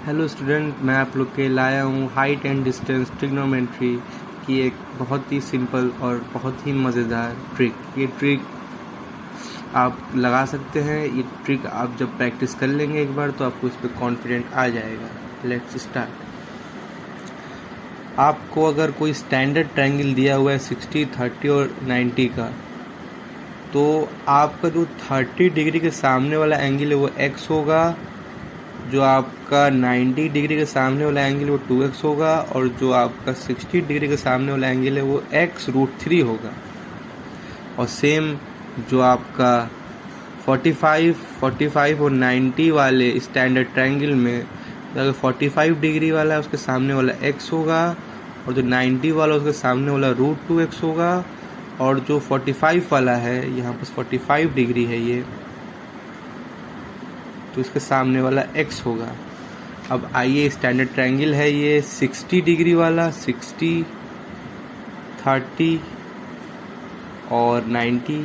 Hello student, मैं आप लोग के लाया हूँ हाइट एंड डिस्टेंस ट्रिग्नोमेट्री की एक बहुत ही सिंपल और बहुत ही मज़ेदार ट्रिक। ये ट्रिक आप लगा सकते हैं। ये ट्रिक आप जब प्रैक्टिस कर लेंगे एक बार तो आपको इस पर कॉन्फिडेंट आ जाएगा। Let's start. आपको अगर कोई स्टैंडर्ड ट्रायंगल दिया हुआ है 60, 30 और 90 का, तो आपका जो 30 डिग्री के सामने वाला एंगल है वो x होगा, जो आपका 90 डिग्री के सामने वाला एंगल वो 2x होगा, और जो आपका 60 डिग्री के सामने वाला एंगल है वो x√3 होगा। और सेम जो आपका 45 और 90 वाले स्टैंडर्ड ट्रायंगल में अगर 45 डिग्री वाला है उसके सामने वाला x होगा, और जो 90 वाला उसके सामने वाला √2x होगा, और जो 45 वाला है, यहाँ पर 45 डिग्री है ये, तो इसके सामने वाला x होगा। अब आइए, स्टैंडर्ड ट्रायंगल है ये 60 डिग्री वाला, 60, 30 और 90।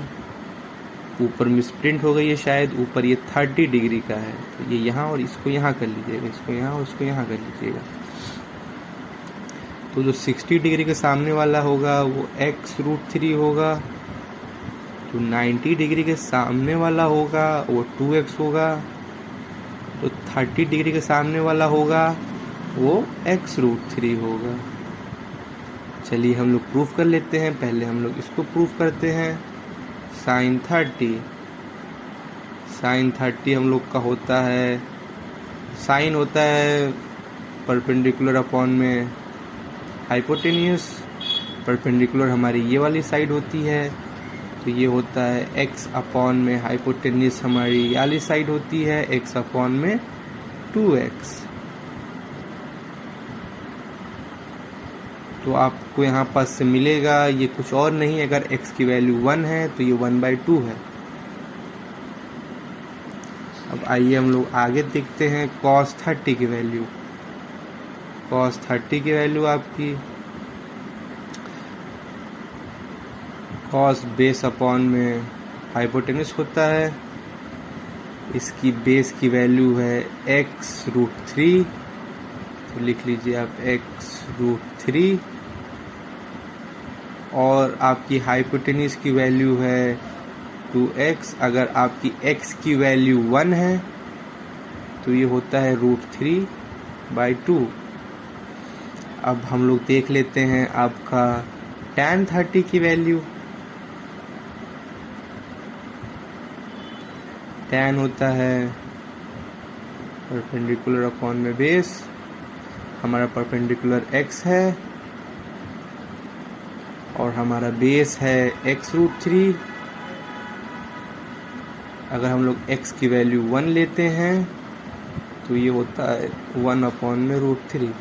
ऊपर मिसप्रिंट हो गई है शायद, ऊपर ये 30 डिग्री का है, तो ये यहाँ और इसको यहाँ कर लीजिएगा, इसको यहाँ और इसको यहाँ कर लीजिएगा। तो जो 60 डिग्री के सामने वाला होगा वो x√3 होगा, जो 90 डिग्री के सामने वाला होगा वो 2x होगा, तो 30 डिग्री के सामने वाला होगा वो x√3 होगा। चलिए हम लोग प्रूफ कर लेते हैं। पहले हम लोग इसको प्रूफ करते हैं। sin 30 हम लोग का होता है, साइन होता है परपेंडिकुलर अपॉन में हाइपोटेन्यूस। परपेंडिकुलर हमारी ये वाली साइड होती है, तो ये होता है x अपॉन में हाइपोटेन्यूस हमारी ये वाली साइड होती है, x अपॉन में 2x। तो आपको यहाँ पास से मिलेगा, ये कुछ और नहीं, अगर x की वैल्यू 1 है तो ये 1/2 है। अब आइए हम लोग आगे देखते हैं cos 30 की वैल्यू। cos 30 की वैल्यू आपकी cos बेस अपॉन में हाइपोटेन्यूस होता है, इसकी बेस की वैल्यू है x√3, तो लिख लीजिए आप x√3, और आपकी हाइपोटेन्यूस की वैल्यू है 2x। अगर आपकी x की वैल्यू 1 है तो ये होता है √3/2। अब हम लोग देख लेते हैं आपका tan 30 की वैल्यू। tan होता है परपेंडिकुलर अपॉन में बेस, हमारा परपेंडिकुलर x है और हमारा बेस है x√3। अगर हम लोग x की वैल्यू 1 लेते हैं तो ये होता है 1 अपॉन में √3।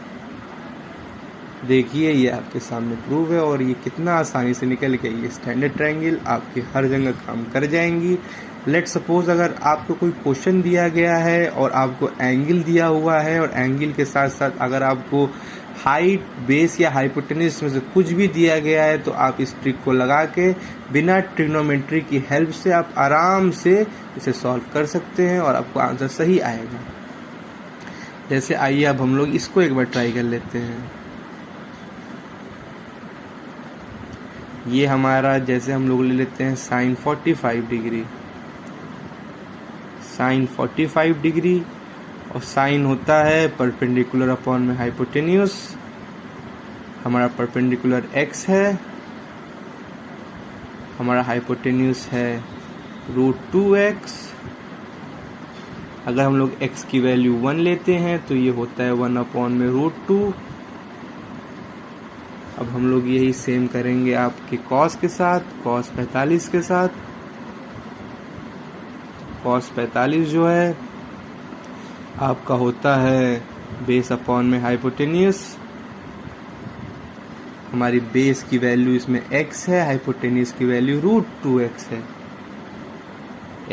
देखिए ये आपके सामने प्रूव है, और ये कितना आसानी से निकल गई। ये स्टैंडर्ड ट्रायंगल आपके हर जगह काम कर जाएंगी। लेट सपोज अगर आपको कोई क्वेश्चन दिया गया है और आपको एंगल दिया हुआ है, और एंगल के साथ साथ अगर आपको हाइट, बेस या हाइपोटेन्यूस में से कुछ भी दिया गया है, तो आप इस ट्रिक को लगा के बिना ट्रिग्नोमेट्री की हेल्प से आप आराम से इसे सॉल्व कर सकते हैं और आपको आंसर सही आएगा। जैसे आइए अब हम लोग इसको एक बार ट्राई कर लेते हैं। ये हमारा, जैसे हम लोग ले लेते हैं sin 45 डिग्री, sin 45 डिग्री, और साइन होता है परपेंडिकुलर अपॉन में हाइपोटेन्यूस। हमारा परपेंडिकुलर x है, हमारा हाइपोटेन्यूस है √2x। अगर हम लोग x की वैल्यू 1 लेते हैं तो ये होता है 1 अपॉन में √2। अब हम लोग यही सेम करेंगे आपके cos के साथ, cos 45 के साथ। cos 45 जो है आपका होता है बेस अपॉन में हाइपोटेन्यूस। हमारी बेस की वैल्यू इसमें x है, हाइपोटेन्यूस की वैल्यू √2x है।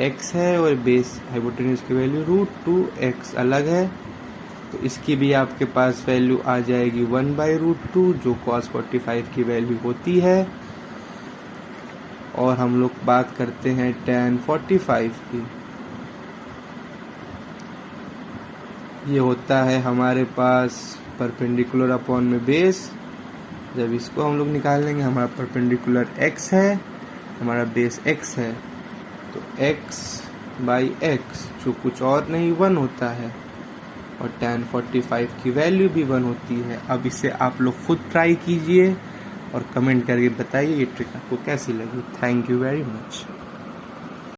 x है और बेस हाइपोटेन्यूस की वैल्यू √2x अलग है, तो इसकी भी आपके पास वैल्यू आ जाएगी 1/√2, जो cos 45 की वैल्यू होती है। और हम लोग बात करते हैं tan 45 की। ये होता है हमारे पास परपेंडिकुलर अपॉन में बेस। जब इसको हम लोग निकाल लेंगे, हमारा परपेंडिकुलर x है, हमारा बेस x है, तो x बाई x जो कुछ और नहीं 1 होता है, और tan 45 की वैल्यू भी 1 होती है। अब इसे आप लोग खुद ट्राई कीजिए और कमेंट करके बताइए ये ट्रिक आपको कैसी लगी। Thank you very much.